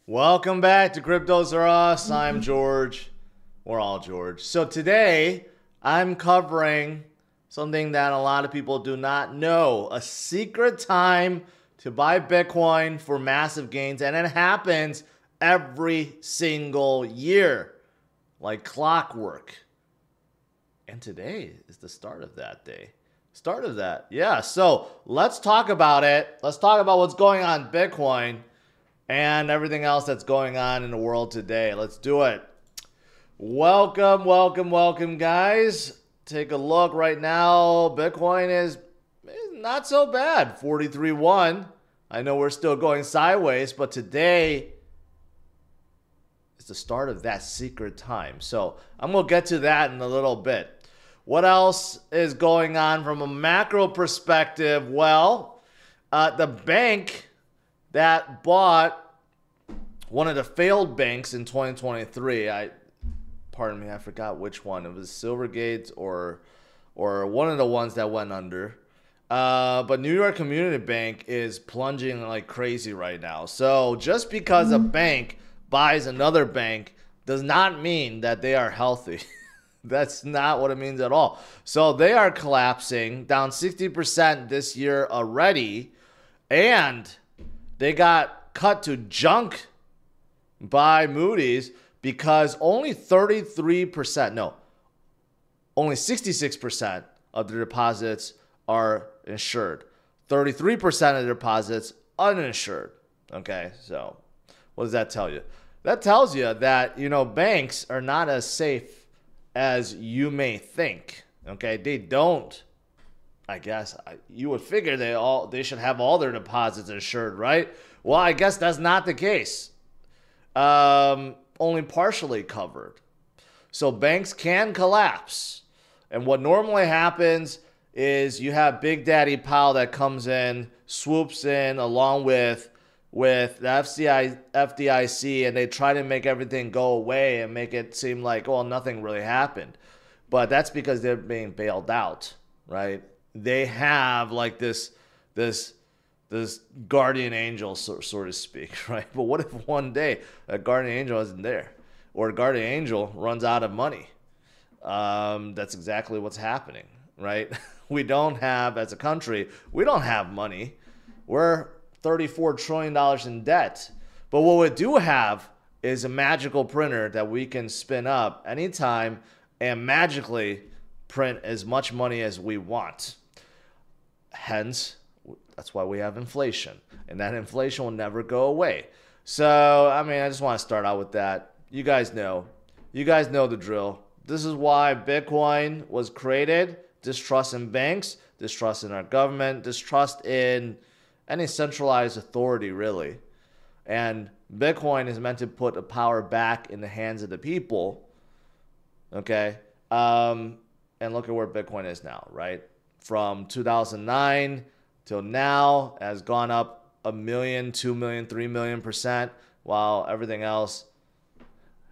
Welcome back to Cryptos Are Us. I'm George. We're all George. So today I'm covering something that a lot of people do not know. A secret time to buy Bitcoin for massive gains. And it happens every single year, like clockwork. And today is the start of that day. Start of that. Yeah. So let's talk about it. Let's talk about what's going on in Bitcoin and everything else that's going on in the world today. Let's do it. Welcome, guys. Take a look right now. Bitcoin is not so bad. 43.1. I know we're still going sideways, but today is the start of that secret time. So I'm going to get to that in a little bit. What else is going on from a macro perspective? Well, the bank that bought one of the failed banks in 2023. Pardon me, I forgot which one. It was Silvergate or one of the ones that went under. But New York Community Bank is plunging like crazy right now. So just because a bank buys another bank does not mean that they are healthy. That's not what it means at all. So they are collapsing, down 60% this year already. And they got cut to junk by Moody's because only 66% of the deposits are insured. 33% of the deposits uninsured. Okay, so what does that tell you? That tells you that, banks are not as safe as you may think. Okay, they don't. I guess you would figure they should have all their deposits insured, right? Well, I guess that's not the case. Only partially covered. So banks can collapse. And what normally happens is you have Big Daddy Powell that comes in, swoops in along with the FDIC, and they try to make everything go away and make it seem like, well, nothing really happened. But that's because they're being bailed out, right? They have like this guardian angel, so to speak, right? But what if one day a guardian angel isn't there, or a guardian angel runs out of money? That's exactly what's happening, right? We don't have, as a country, we don't have money. We're $34 trillion in debt. But what we do have is a magical printer that we can spin up anytime and magically print as much money as we want. Hence, that's why we have inflation. And that inflation will never go away. So, I just want to start out with that. You guys know. You guys know the drill. This is why Bitcoin was created. Distrust in banks, distrust in our government, distrust in any centralized authority, really. And Bitcoin is meant to put the power back in the hands of the people. Okay? And look at where Bitcoin is now, right? From 2009 till now has gone up 1 million, 2 million, 3 million%, while everything else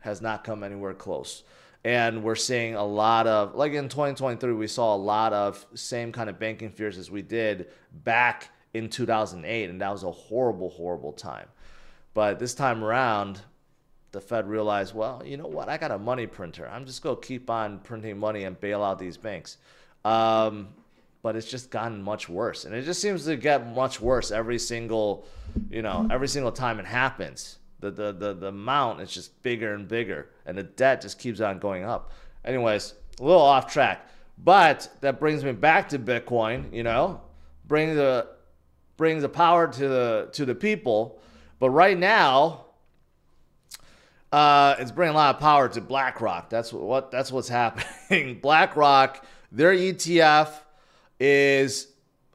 has not come anywhere close. And we're seeing a lot of, like in 2023, we saw a lot of same kind of banking fears as we did back in 2008. And that was a horrible, horrible time. But this time around, the Fed realized, well, you know what? I got a money printer. I'm just going to keep on printing money and bail out these banks. But it's just gotten much worse. And it just seems to get much worse every single time it happens. The amount is just bigger and bigger, and the debt just keeps on going up. Anyways, a little off track, but that brings me back to Bitcoin. Brings the power to the people. But right now, it's bringing a lot of power to Blackrock. That's what's happening. Blackrock, their ETF is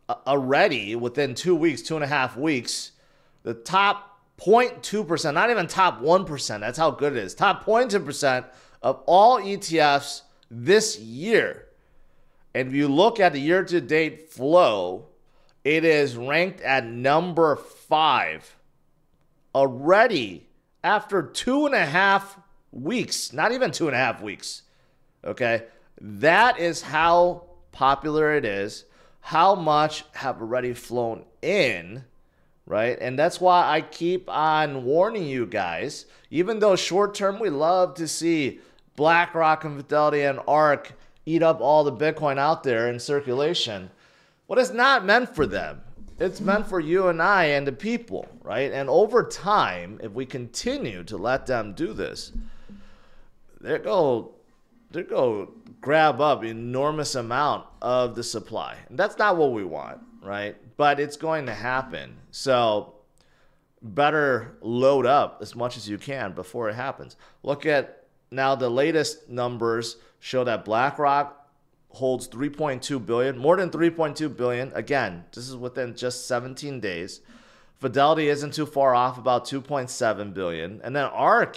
already within 2 weeks, 2.5 weeks, the top 0.2%, not even top 1%. That's how good it is. Top 0.2% of all ETFs this year. And if you look at the year-to-date flow, it is ranked at number 5 already after 2.5 weeks. Not even 2.5 weeks. Okay? That is how popular it is. How much have already flown in right? And that's why I keep on warning you guys, even though short term we love to see BlackRock and Fidelity and ARK eat up all the Bitcoin out there in circulation. Well, it's not meant for them. It's meant for you and I and the people, right? And over time, if we continue to let them do this, they're going to grab up enormous amount of the supply. And that's not what we want, right? But it's going to happen. So better load up as much as you can before it happens. Look at now the latest numbers show that BlackRock holds 3.2 billion, more than 3.2 billion. Again, this is within just 17 days. Fidelity isn't too far off, about 2.7 billion. And then ARK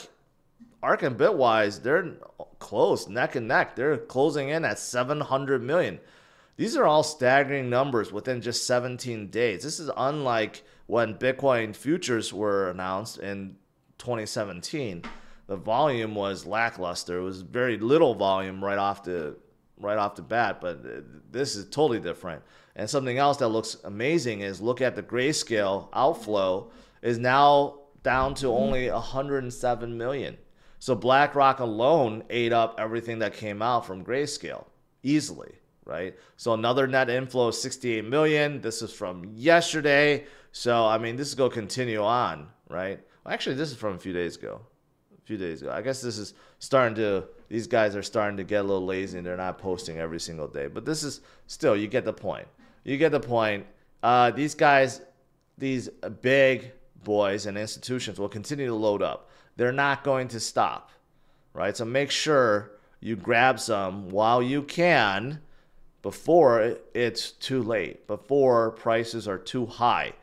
and Bitwise, they're close, neck and neck. They're closing in at 700 million. These are all staggering numbers within just 17 days. This is unlike when Bitcoin futures were announced in 2017. The volume was lackluster. It was very little volume right off the bat, but this is totally different. And something else that looks amazing is look at the Grayscale outflow is now down to only 107 million. So BlackRock alone ate up everything that came out from Grayscale easily, right? So another net inflow of 68 million. This is from yesterday. So, I mean, this is going to continue on, right? Well, actually, this is from a few days ago. I guess this is these guys are starting to get a little lazy and they're not posting every single day. But this is still, you get the point. These guys, these big boys and institutions will continue to load up. They're not going to stop, right? So make sure you grab some while you can before it's too late, before prices are too high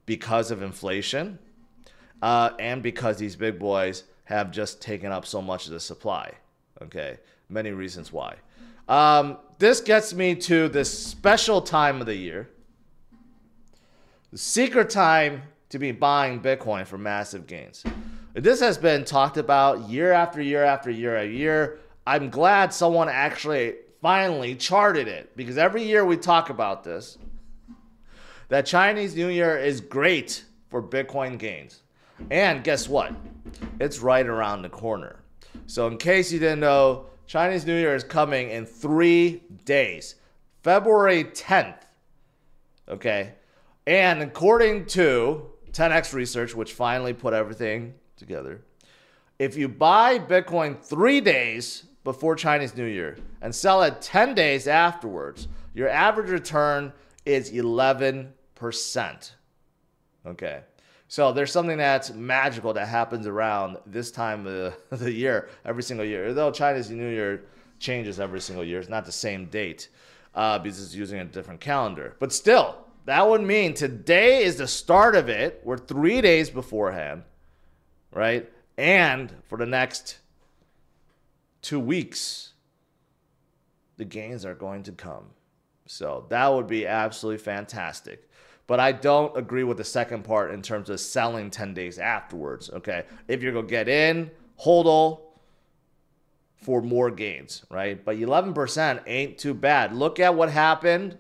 because of inflation and because these big boys have just taken up so much of the supply. Okay, many reasons why. This gets me to this special time of the year, the secret time to be buying Bitcoin for massive gains. This has been talked about year after year after year. I'm glad someone actually finally charted it, because every year we talk about this, that Chinese New Year is great for Bitcoin gains. And guess what? It's right around the corner. So in case you didn't know, Chinese New Year is coming in 3 days. February 10th. Okay? And according to 10x Research, which finally put everything together, if you buy Bitcoin 3 days before Chinese New Year and sell it 10 days afterwards, your average return is 11%. Okay? So there's something that's magical that happens around this time of the year, every single year. Although Chinese New Year changes every single year. It's not the same date because it's using a different calendar. But still, that would mean today is the start of it. We're 3 days beforehand, right? And for the next 2 weeks, the gains are going to come. So that would be absolutely fantastic. But I don't agree with the second part in terms of selling 10 days afterwards, okay? If you're going to get in, hodl for more gains, right? But 11% ain't too bad. Look at what happened.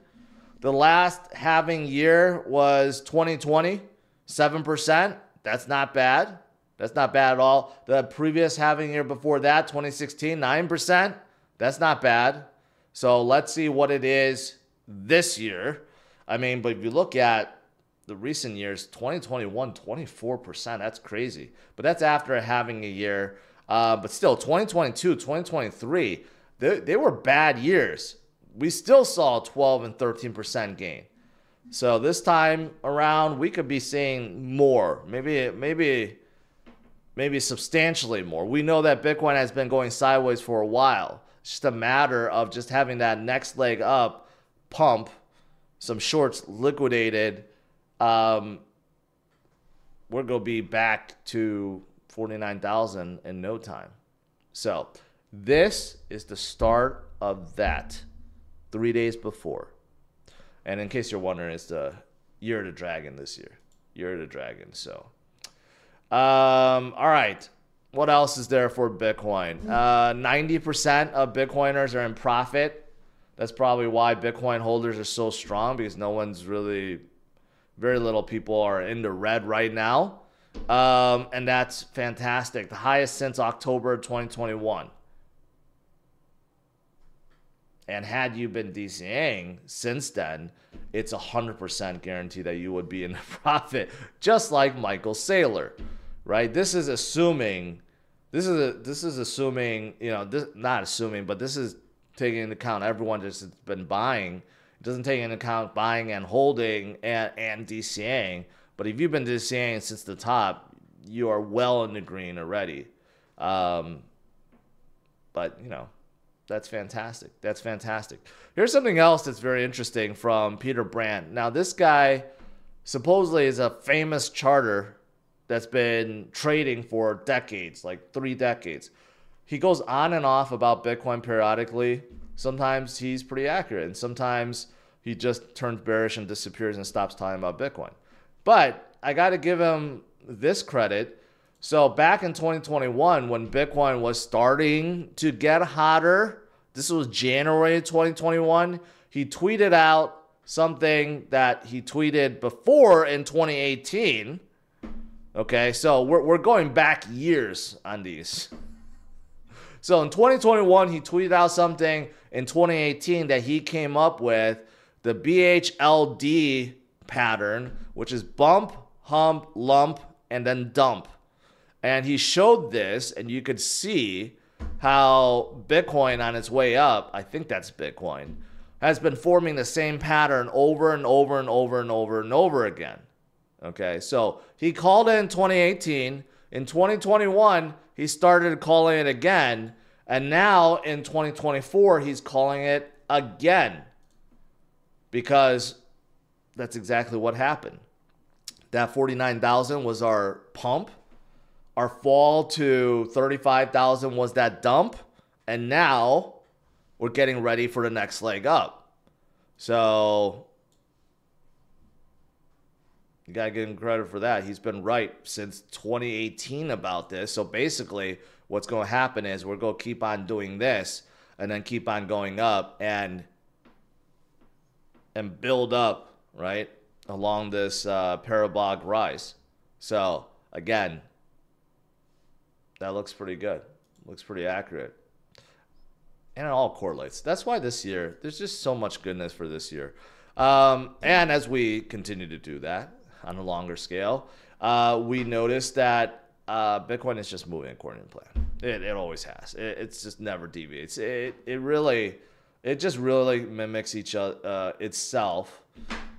The last halving year was 2020, 7%. That's not bad. That's not bad at all. The previous halving year before that, 2016, 9%. That's not bad. So let's see what it is this year. I mean, but if you look at the recent years, 2021, 24%, that's crazy. But that's after having a year. But still, 2022, 2023, they were bad years. We still saw 12 and 13% gain. So this time around, we could be seeing more, maybe substantially more. We know that Bitcoin has been going sideways for a while. It's just a matter of just having that next leg up pump, some shorts liquidated. We're going to be back to 49,000 in no time. So this is the start of that 3 days before. And in case you're wondering, it's the Year of the Dragon this year. Year of the Dragon. So, all right. What else is there for Bitcoin? 90% of Bitcoiners are in profit. That's probably why Bitcoin holders are so strong, because no one's really Very little people are in the red right now. And that's fantastic. The highest since October 2021. And had you been DCAing since then, it's 100% guaranteed that you would be in the profit, just like Michael Saylor, right? This is assuming, not assuming, but this is taking into account everyone that's been buying. It doesn't take into account buying and holding and DCAing. But if you've been DCAing since the top, you are well in the green already. But that's fantastic. That's fantastic. Here's something else that's very interesting from Peter Brandt. Now, this guy supposedly is a famous charter that's been trading for decades, like 3 decades. He goes on and off about Bitcoin periodically. Sometimes he's pretty accurate, and sometimes he just turns bearish and disappears and stops talking about Bitcoin. But I got to give him this credit. So back in 2021, when Bitcoin was starting to get hotter, this was January 2021, he tweeted out something that he tweeted before in 2018. Okay, so we're going back years on these. So in 2021, he tweeted out something in 2018 that he came up with, the BHLD pattern, which is bump, hump, lump, and then dump. And he showed this, and you could see how Bitcoin on its way up, I think that's Bitcoin, has been forming the same pattern over and over and over and over and over again. Okay, so he called it in 2018. In 2021, he started calling it again. And now in 2024, he's calling it again. Because that's exactly what happened. That 49,000 was our pump. Our fall to 35,000 was that dump. And now we're getting ready for the next leg up. So you got to give him credit for that. He's been right since 2018 about this. So basically what's going to happen is we're going to keep on doing this and then keep on going up and build up, right, along this parabolic rise. So again, that looks pretty good. Looks pretty accurate. And it all correlates. That's why this year, there's just so much goodness for this year. And as we continue to do that on a longer scale, we notice that Bitcoin is just moving according to plan. It always has. It's just never deviates. It just really mimics itself.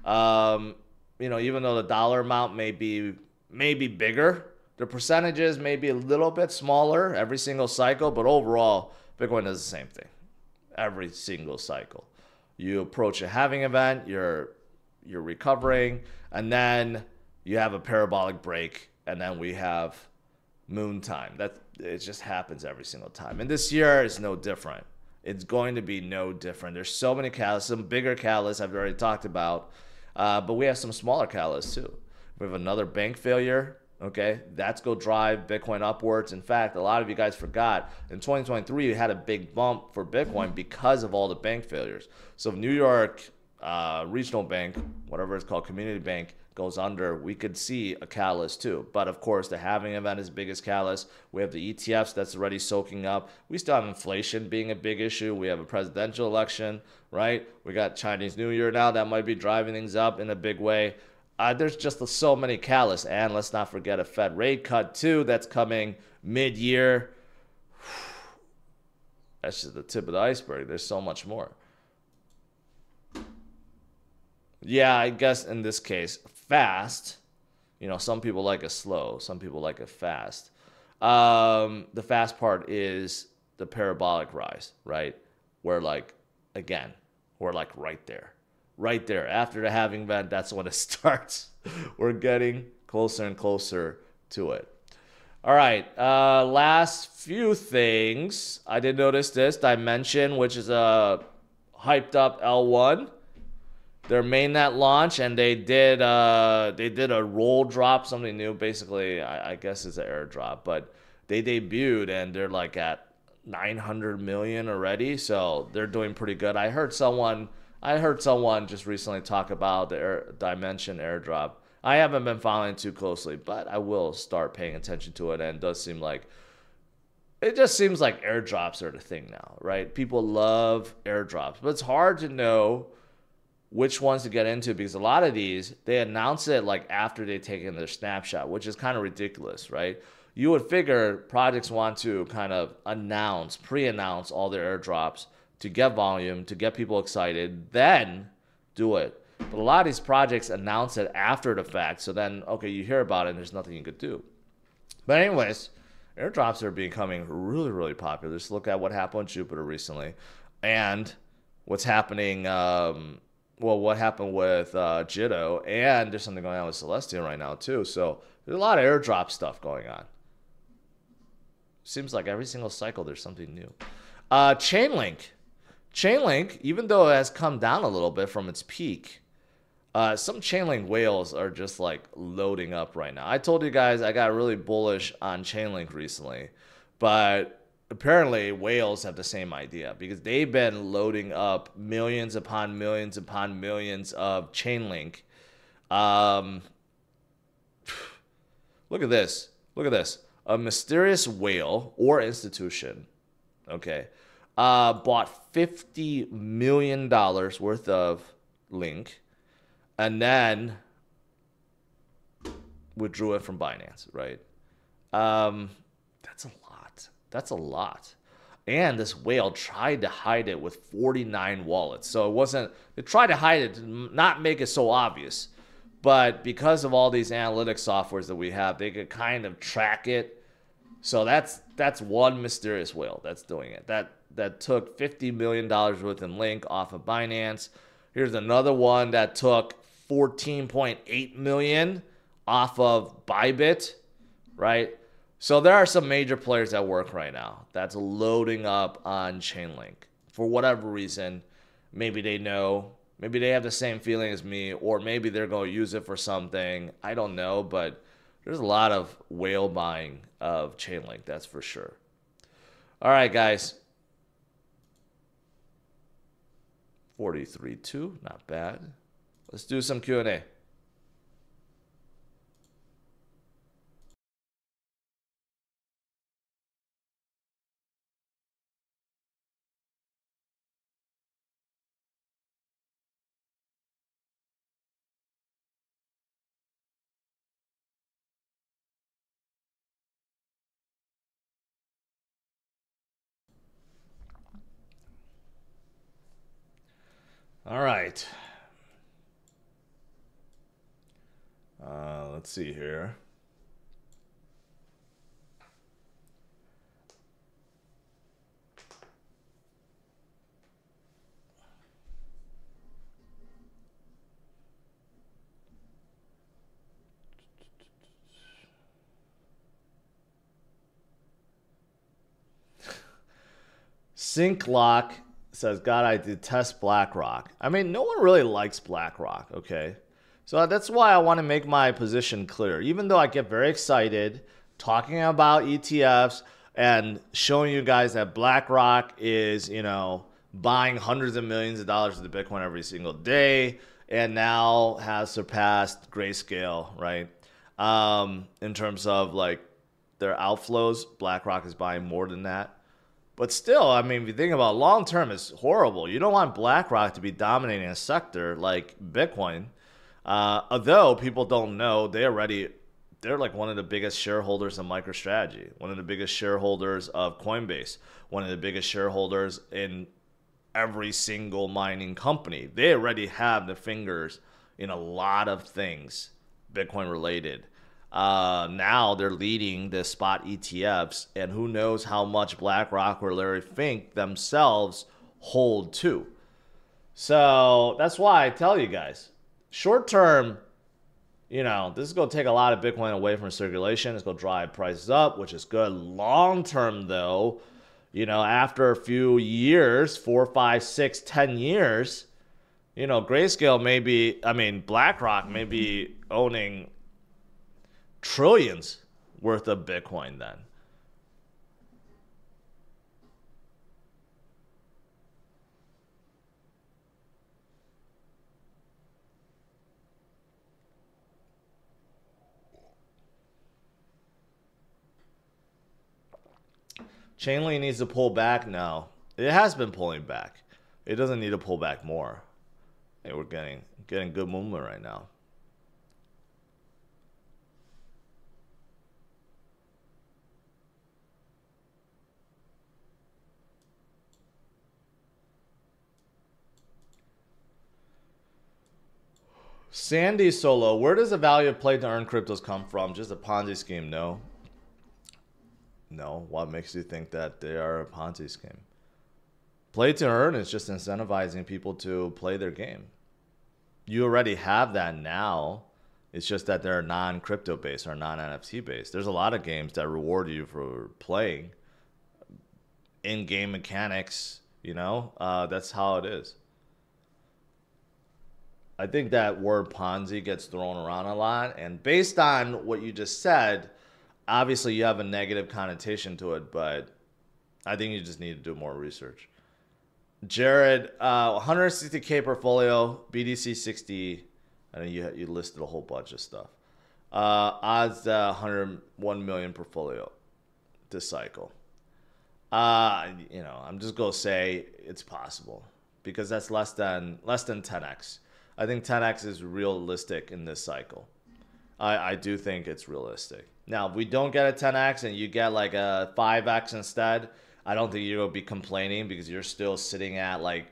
Even though the dollar amount may be bigger, the percentages may be a little bit smaller every single cycle, but overall, Bitcoin does the same thing every single cycle. You approach a halving event, you're recovering, and then you have a parabolic break, and then we have moon time. It just happens every single time. And this year is no different. It's going to be no different. There's so many catalysts, some bigger catalysts I've already talked about, but we have some smaller catalysts too. We have another bank failure. Okay, that's going to drive Bitcoin upwards. In fact, a lot of you guys forgot, in 2023, you had a big bump for Bitcoin because of all the bank failures. So if New York Regional Bank, whatever it's called, Community Bank, goes under, we could see a catalyst too. But of course, the halving event is the biggest catalyst. We have the ETFs that's already soaking up. We still have inflation being a big issue. We have a presidential election, right? We got Chinese New Year now that might be driving things up in a big way. There's just so many catalysts. And let's not forget a Fed rate cut too that's coming mid-year. That's just the tip of the iceberg. There's so much more. Yeah, I guess in this case, fast. Some people like it slow. Some people like it fast. The fast part is the parabolic rise, right? We're right there. Right there. After the halving event, that's when it starts. We're getting closer and closer to it. All right. Last few things. I did notice this. Dymension, which is a hyped up L1. Their mainnet launch, and they did a roll drop, something new. Basically, I guess it's an airdrop, but they debuted, and they're like at 900 million already. So they're doing pretty good. I heard someone I heard someone just recently talk about the Dymension airdrop. I haven't been following too closely, but I will start paying attention to it. And it just seems like airdrops are the thing now, right? People love airdrops, but it's hard to know which ones to get into because a lot of these, they announce it like after they've taken their snapshot, which is kind of ridiculous, right? You would figure projects want to kind of pre-announce all their airdrops to get volume, to get people excited, then do it. But a lot of these projects announce it after the fact, so then, okay, you hear about it and there's nothing you could do. But anyways, airdrops are becoming really, really popular. Just look at what happened with Jupiter recently and what's happening, what happened with Jitto, and there's something going on with Celestia right now too. So there's a lot of airdrop stuff going on. Seems like every single cycle there's something new. Chainlink, even though it has come down a little bit from its peak, some Chainlink whales are just like loading up right now. I told you guys I got really bullish on Chainlink recently, but apparently whales have the same idea because they've been loading up millions upon millions upon millions of Chainlink. Look at this. Look at this. A mysterious whale or institution, okay, bought $50 million worth of Link and then withdrew it from Binance, right? That's a lot. That's a lot. And this whale tried to hide it with 49 wallets. So they tried to hide it to not make it so obvious. But because of all these analytics softwares that we have, they could kind of track it. So that's one mysterious whale that's doing it. That took $50 million worth in Link off of Binance. Here's another one that took 14.8 million off of Bybit, right? So there are some major players at work right now that's loading up on Chainlink for whatever reason. Maybe they know, maybe they have the same feeling as me, or maybe they're going to use it for something. I don't know, but there's a lot of whale buying of Chainlink, that's for sure. All right, guys. 43.2, not bad. Let's do some Q&A. All right. Let's see here. SyncLock says, God, I detest BlackRock. I mean, no one really likes BlackRock, okay? So that's why I want to make my position clear. Even though I get very excited talking about ETFs and showing you guys that BlackRock is, buying hundreds of millions of dollars of the Bitcoin every single day and now has surpassed Grayscale, right? In terms of like their outflows, BlackRock is buying more than that. But still, I mean, if you think about long term, it's horrible. You don't want BlackRock to be dominating a sector like Bitcoin. Although people don't know, they're like one of the biggest shareholders of MicroStrategy, one of the biggest shareholders of Coinbase, one of the biggest shareholders in every single mining company. They already have their fingers in a lot of things Bitcoin related. Now they're leading the spot ETFs, and who knows how much BlackRock or Larry Fink themselves hold too. So that's why I tell you guys, short term, this is going to take a lot of Bitcoin away from circulation. It's going to drive prices up, which is good. Long term, though, after a few years, 4, 5, 6, 10 years, Grayscale BlackRock may be owning trillions worth of Bitcoin then. Chainlink needs to pull back now. It has been pulling back. It doesn't need to pull back more. Hey, we're getting good movement right now. Sandy Solo, where does the value of play to earn cryptos come from? Just a Ponzi scheme? No. No. What makes you think that they are a Ponzi scheme? Play to earn is just incentivizing people to play their game. You already have that now. It's just that they're non-crypto based or non-NFT based. There's a lot of games that reward you for playing in-game mechanics. You know, that's how it is. I think that word Ponzi gets thrown around a lot. And based on what you just said, obviously you have a negative connotation to it, but I think you just need to do more research. Jared, 160K portfolio, BDC 60, and you listed a whole bunch of stuff. Odds 101 million portfolio this cycle. You know, I'm just gonna say it's possible because that's less than 10x. I think 10x is realistic in this cycle. I do think it's realistic. Now, if we don't get a 10x and you get like a 5x instead, I don't think you'll be complaining because you're still sitting at like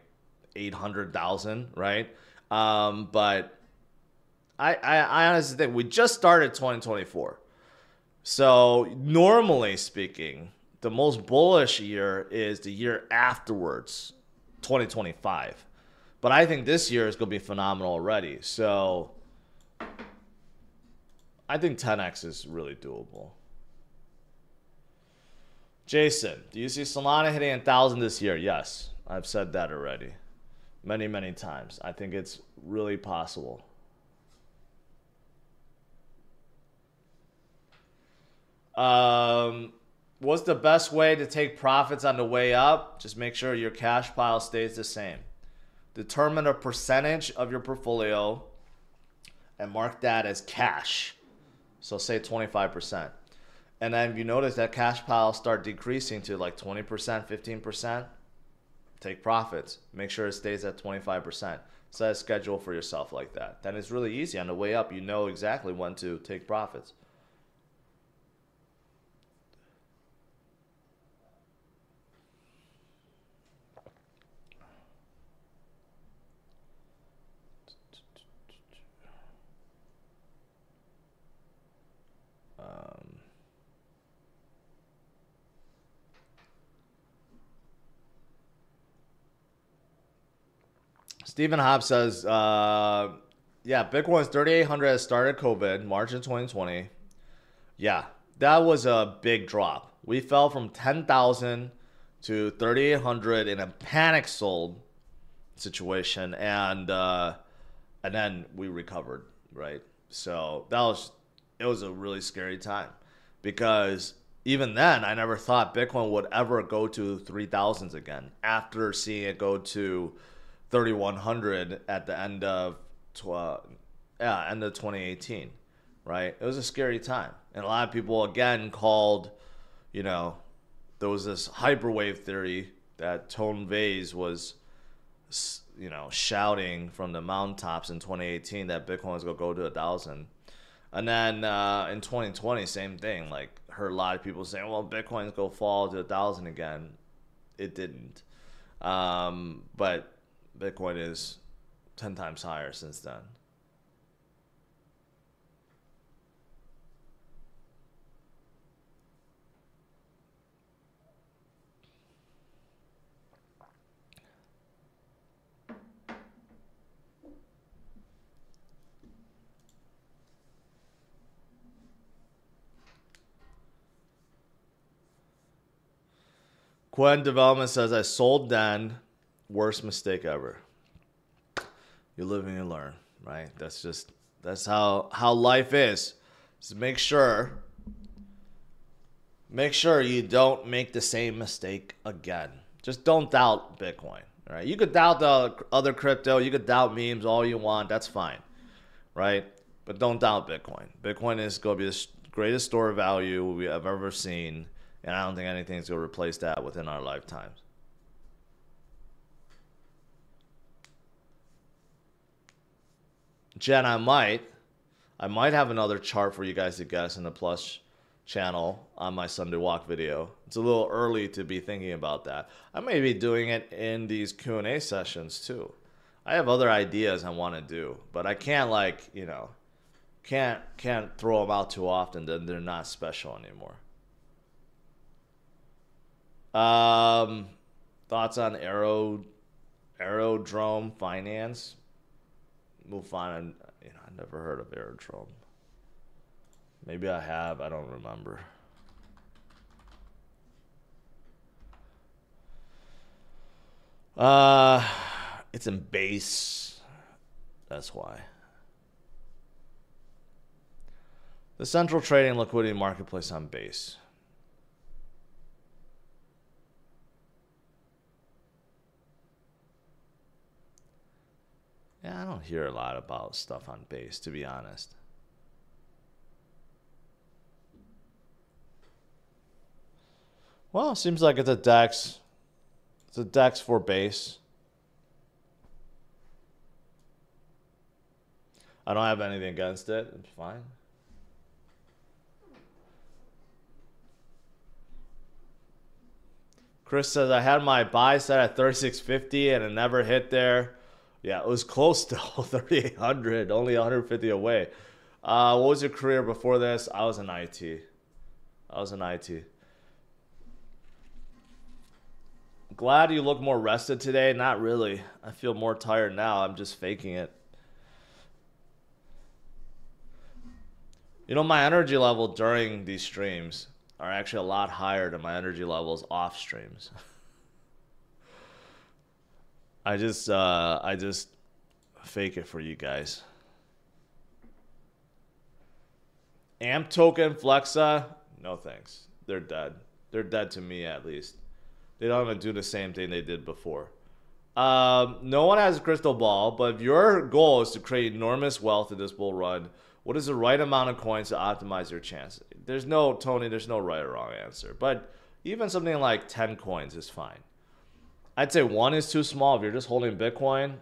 800,000, right? But I honestly think we just started 2024. So normally speaking, the most bullish year is the year afterwards, 2025. But I think this year is going to be phenomenal already. So I think 10x is really doable. Jason, do you see Solana hitting 1,000 this year? Yes, I've said that already many, many times. I think it's really possible. What's the best way to take profits on the way up? Just make sure your cash pile stays the same. Determine a percentage of your portfolio and mark that as cash. So say 25%. And then if you notice that cash piles start decreasing to like 20%, 15%, take profits. Make sure it stays at 25%. Set a schedule for yourself like that. Then it's really easy. On the way up, you know exactly when to take profits. Stephen Hobbs says, yeah, Bitcoin's 3,800 has started COVID, March of 2020. Yeah, that was a big drop. We fell from 10,000 to 3,800 in a panic sold situation, and then we recovered, right? So it was a really scary time because even then, I never thought Bitcoin would ever go to 3,000s again after seeing it go to 3,100 at the end of 2018, right? It was a scary time, and a lot of people again called, you know, there was this hyperwave theory that Tone Vays was, you know, shouting from the mountaintops in 2018 that Bitcoin was gonna go to 1,000, and then in 2020, same thing. Like heard a lot of people saying, well, Bitcoin's gonna fall to 1,000 again. It didn't, but Bitcoin is 10 times higher since then. Quen Development says, I sold then. Worst mistake ever. You live and you learn, right? That's how life is. Just make sure you don't make the same mistake again. Just don't doubt Bitcoin, right? You could doubt the other crypto, you could doubt memes all you want, that's fine, right? But don't doubt Bitcoin. Bitcoin is going to be the greatest store of value we have ever seen, And I don't think anything's going to replace that within our lifetimes. Jen, I might have another chart for you guys to guess in the Plus channel on my Sunday walk video. It's a little early to be thinking about that. I may be doing it in these Q&A sessions too. I have other ideas I want to do, but I can't, like, you know, can't throw them out too often, then they're not special anymore. Thoughts on Aerodrome Finance? Move on. You know, I never heard of Aerodrome. Maybe I have. I don't remember. It's in base. That's why. The central trading liquidity marketplace on base. Yeah, I don't hear a lot about stuff on base, to be honest. Well, it seems like it's a DEX. It's a DEX for base. I don't have anything against it. It's fine. Chris says, I had my buy set at 3650 and it never hit there. Yeah, it was close to 3,800, only 150 away. What was your career before this? I was in IT. Glad you look more rested today. Not really. I feel more tired now. I'm just faking it. You know, my energy level during these streams are actually a lot higher than my energy levels off streams. I just fake it for you guys. AMP token, Flexa, no thanks. They're dead. They're dead to me, at least. They don't even do the same thing they did before. No one has a crystal ball, but if your goal is to create enormous wealth in this bull run, what is the right amount of coins to optimize your chance? There's no, Tony, there's no right or wrong answer. But even something like 10 coins is fine. I'd say 1 is too small. If you're just holding Bitcoin,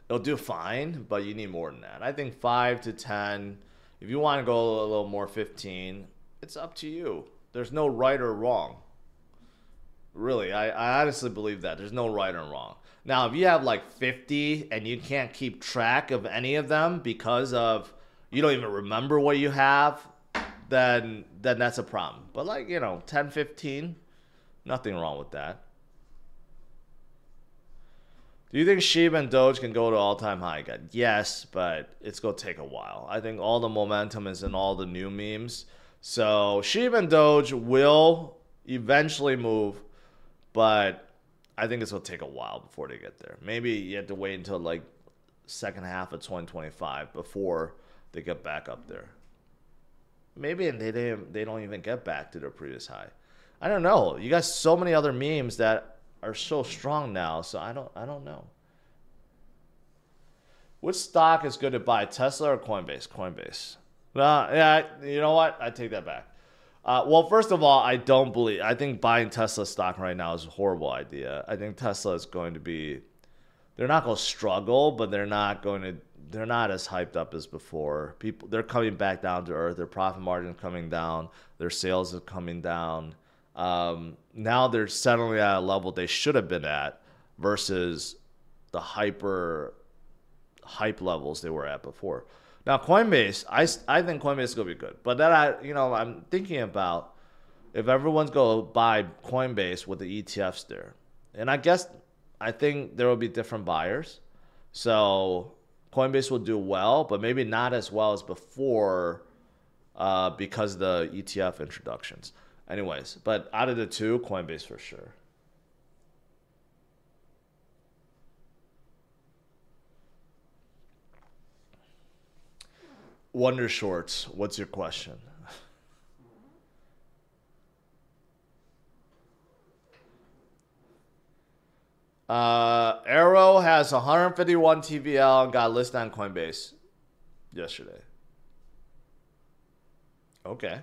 it'll do fine, but you need more than that. I think 5 to 10. If you want to go a little more, 15, it's up to you. There's no right or wrong. Really, I honestly believe that. There's no right or wrong. Now, if you have like 50 and you can't keep track of any of them because of you don't even remember what you have, then that's a problem. But like, you know, 10, 15, nothing wrong with that. Do you think Shiba and Doge can go to all-time high again? Yes, but it's going to take a while. I think all the momentum is in all the new memes. So Shiba and Doge will eventually move, but I think it's going to take a while before they get there. Maybe you have to wait until like second half of 2025 before they get back up there. Maybe they don't even get back to their previous high. I don't know. You got so many other memes that are so strong now, so I don't know. Which stock is good to buy, Tesla or Coinbase? Coinbase. Yeah, you know what? I take that back. Well, first of all, I think buying Tesla stock right now is a horrible idea. I think Tesla is going to be, they're not going to struggle, but they're not as hyped up as before. They're coming back down to earth. Their profit margin is coming down. Their sales are coming down. Now they're settling at a level they should have been at versus the hype levels they were at before. Now Coinbase, I think Coinbase is gonna be good, but then I'm thinking about if everyone's gonna buy Coinbase with the ETFs there, and I think there will be different buyers, so Coinbase will do well, but maybe not as well as before because of the ETF introductions. Anyways, but out of the two, Coinbase for sure. Wonder Shorts, what's your question? Arrow has 151 TVL and got listed on Coinbase yesterday. Okay.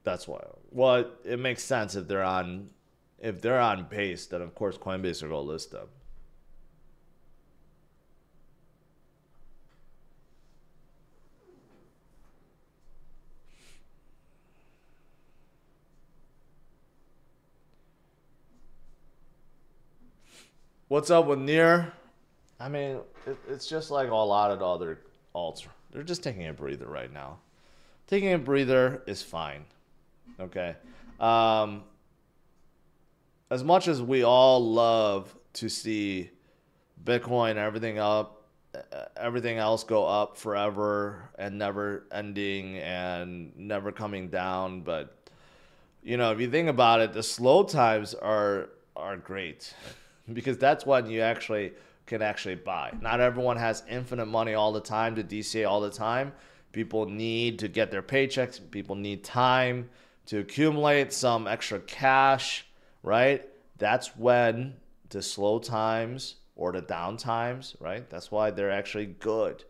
That's why. Well, it makes sense if they're on base, then of course Coinbase will go list them. What's up with Near? I mean, it's just like a lot of the other alts. They're just taking a breather right now. Taking a breather is fine. Okay. As much as we all love to see Bitcoin and everything else go up forever and never ending and never coming down, but you know, if you think about it, the slow times are great because that's when you can actually buy. Not everyone has infinite money all the time to DCA all the time. People need to get their paychecks. People need time to accumulate some extra cash, right? That's when the slow times or the down times, right? That's why they're actually good.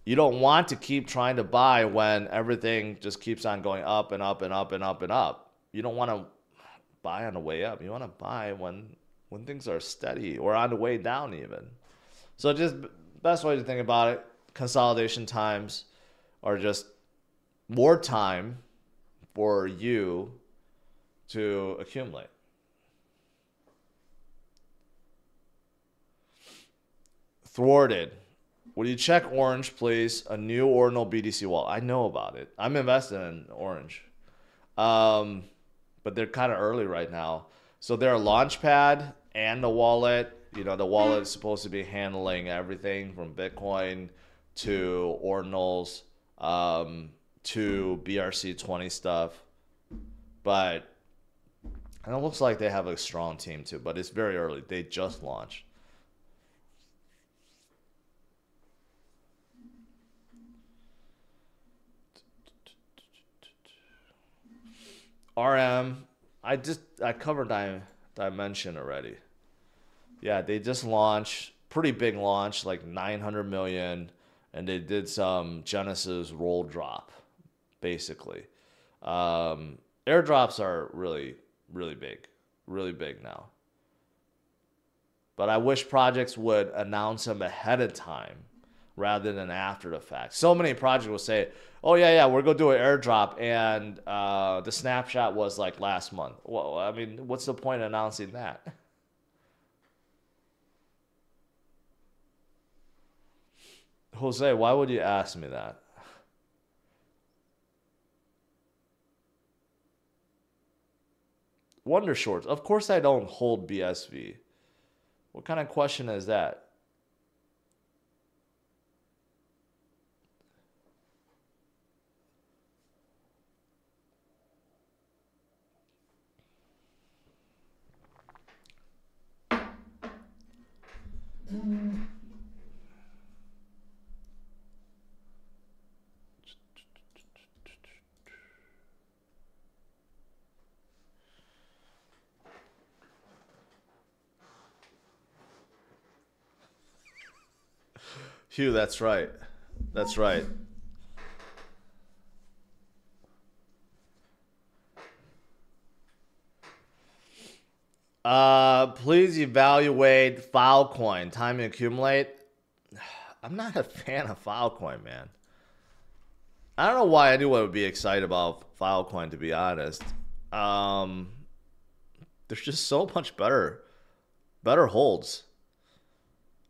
You don't want to keep trying to buy when everything just keeps on going up and up and up and up and up. You don't want to buy on the way up. You want to buy when things are steady or on the way down even. So just best way to think about it, consolidation times are just more time for you to accumulate. Thwarted. Would you check Orange, please? A new ordinal BTC wallet. I know about it. I'm invested in Orange. But they're kind of early right now. So they're a launchpad and the wallet. You know, the wallet is supposed to be handling everything from Bitcoin to ordinals to BRC20 stuff. But and it looks like they have a strong team too, but it's very early. They just launched. RM, I covered Dymension already. Yeah, they just launched, pretty big launch, like 900 million, and they did some Genesis roll drop, basically. Airdrops are really big now. But I wish projects would announce them ahead of time rather than after the fact. So many projects will say, oh yeah, we're going to do an airdrop, and the snapshot was like last month. Well, I mean, what's the point of announcing that? Jose, why would you ask me that? Wonder Shorts. Of course I don't hold BSV. What kind of question is that? Hugh, that's right. That's right. Please evaluate Filecoin. Time to accumulate. I'm not a fan of Filecoin, man. I don't know why anyone would be excited about Filecoin, to be honest. There's just so much better holds.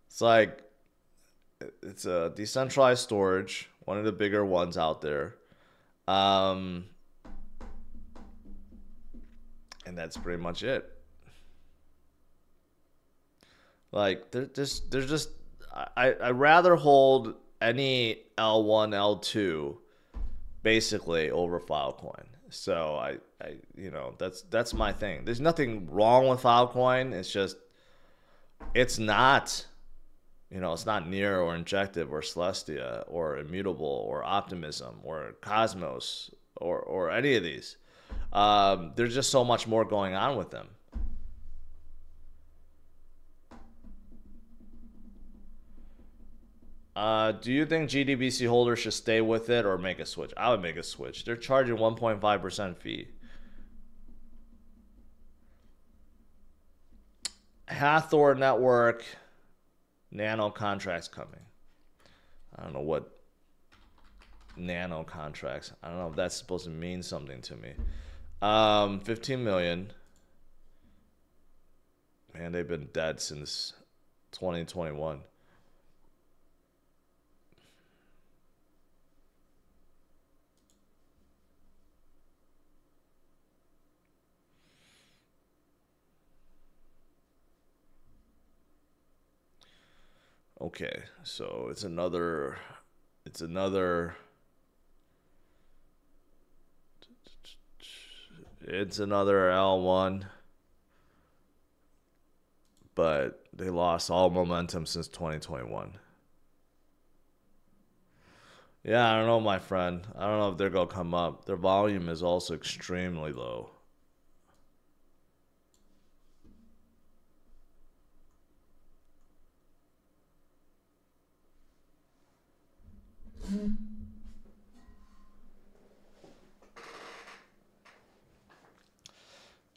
It's like, it's a decentralized storage, one of the bigger ones out there. And that's pretty much it. Like, I'd rather hold any L1, L2 basically over Filecoin. So you know, that's my thing. There's nothing wrong with Filecoin. It's just, it's not, you know, it's not Near or Injective or Celestia or Immutable or Optimism or Cosmos or any of these. There's just so much more going on with them. Do you think GDBC holders should stay with it or make a switch? I would make a switch. They're charging 1.5% fee. Hathor Network, nano contracts coming. I don't know what nano contracts. I don't know if that's supposed to mean something to me. 15 million. Man, they've been dead since 2021. Okay, so it's another L1, but they lost all momentum since 2021. Yeah, I don't know, my friend. I don't know if they're going to come up. Their volume is also extremely low.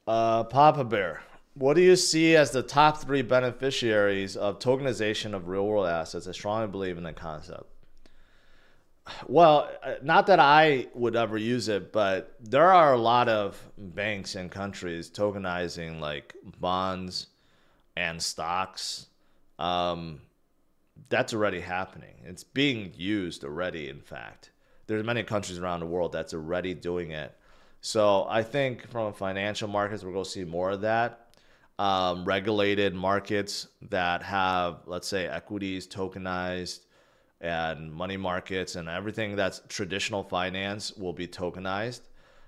Papa Bear, what do you see as the top 3 beneficiaries of tokenization of real world assets? I strongly believe in the concept. Well, not that I would ever use it, but there are a lot of banks and countries tokenizing like bonds and stocks. That's already happening. It's being used already, in fact. There's many countries around the world that's already doing it. So I think from financial markets, we're going to see more of that. Regulated markets that have, let's say, equities tokenized and money markets and everything that's traditional finance will be tokenized.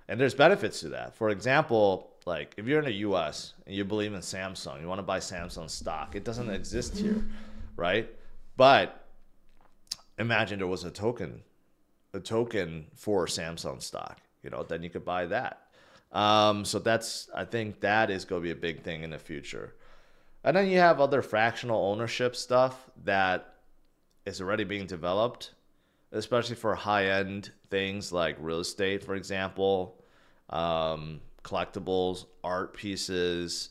And there's benefits to that. For example, like if you're in the US and you believe in Samsung, you want to buy Samsung stock, it doesn't exist here, right? But imagine there was a token for Samsung stock, then you could buy that. So I think that is going to be a big thing in the future. And then you have other fractional ownership stuff that is already being developed, especially for high-end things like real estate, for example, collectibles, art pieces.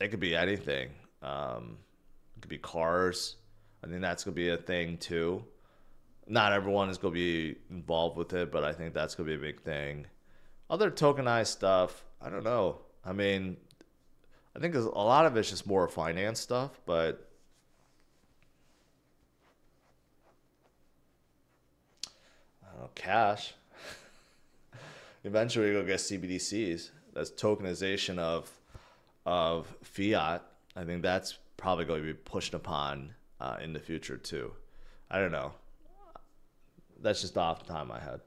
It could be anything. It could be cars. I think that's going to be a thing too. Not everyone is going to be involved with it, but I think that's going to be a big thing. Other tokenized stuff, I don't know. I mean, I think a lot of it's just more finance stuff, but I don't know, cash. Eventually, you'll get CBDCs. That's tokenization of fiat. I think that's probably going to be pushed upon in the future too. I don't know. That's just off the top of my head.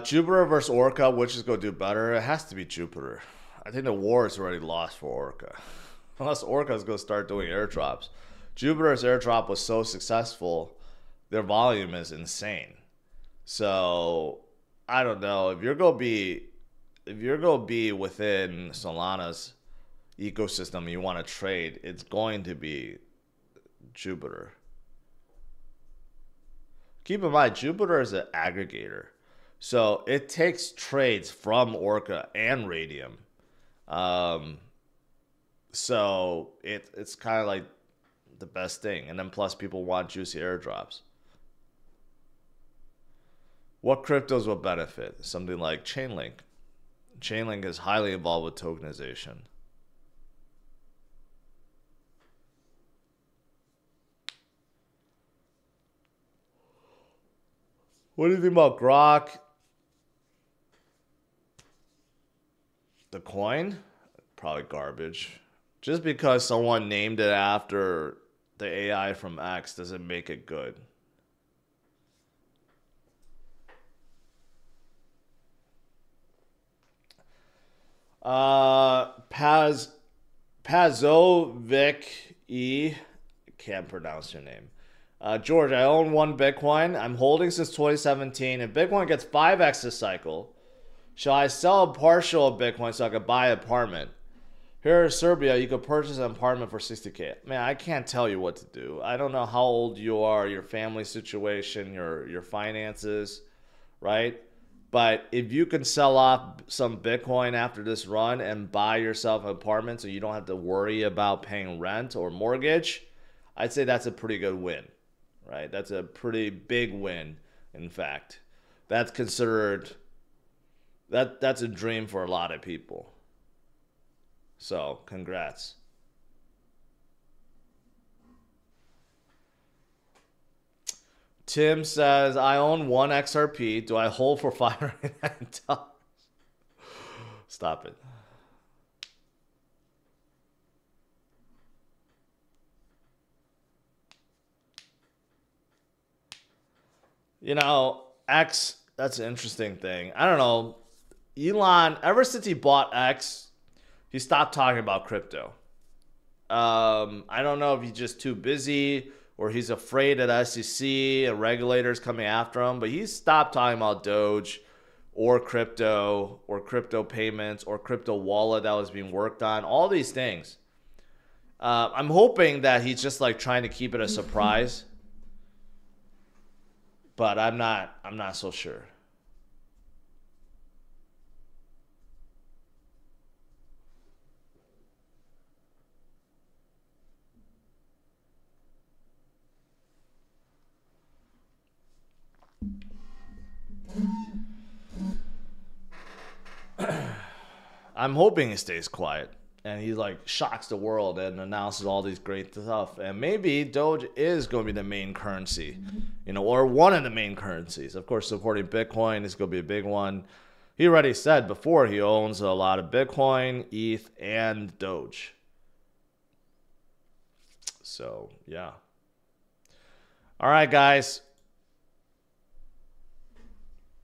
Jupiter versus Orca, which is going to do better? It has to be Jupiter. I think the war is already lost for Orca. Unless Orca is going to start doing airdrops. Jupiter's airdrop was so successful, their volume is insane. So I don't know if you're going to be within Solana's ecosystem and you want to trade, it's going to be Jupiter. Keep in mind, Jupiter is an aggregator. So it takes trades from Orca and Radium. So it's kind of like the best thing. And then plus people want juicy airdrops. What cryptos will benefit? Something like Chainlink. Chainlink is highly involved with tokenization. What do you think about Grok? The coin? Probably garbage. Just because someone named it after the AI from X doesn't make it good. Pazovic E. Can't pronounce your name. George, I own 1 Bitcoin. I'm holding since 2017. If Bitcoin gets 5x this cycle, shall I sell a partial of Bitcoin so I could buy an apartment? Here in Serbia, you could purchase an apartment for 60K. Man, I can't tell you what to do. I don't know how old you are, your family situation, your finances, right? But if you can sell off some Bitcoin after this run and buy yourself an apartment so you don't have to worry about paying rent or mortgage, I'd say that's a pretty good win, right? That's a pretty big win, in fact. That's considered, that's a dream for a lot of people. So, congrats. Tim says, I own 1 XRP. Do I hold for $599? Stop it. You know, X, that's an interesting thing. I don't know. Elon, ever since he bought X, he stopped talking about crypto. I don't know if he's just too busy or he's afraid of SEC and regulators coming after him, but he's stopped talking about Doge or crypto payments or crypto wallet that was being worked on, all these things. I'm hoping that he's just like trying to keep it a surprise, but I'm not so sure. I'm hoping he stays quiet and he like shocks the world and announces all these great stuff. And maybe Doge is going to be the main currency, you know, or one of the main currencies. Of course, supporting Bitcoin is going to be a big one. He already said before he owns a lot of Bitcoin, ETH, and Doge. So, yeah. All right, guys.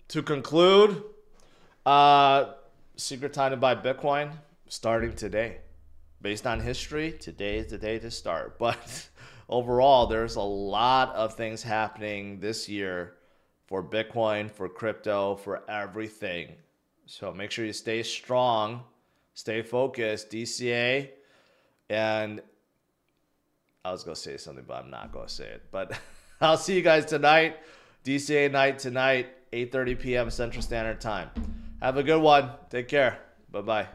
To conclude, secret time to buy Bitcoin starting today. Based on history, today is the day to start. But overall, there's a lot of things happening this year for Bitcoin, for crypto, for everything. So make sure you stay strong, stay focused, DCA. And I was going to say something, but I'm not going to say it. But I'll see you guys tonight. DCA night tonight, 8:30 p.m. Central Standard Time. Have a good one. Take care. Bye-bye.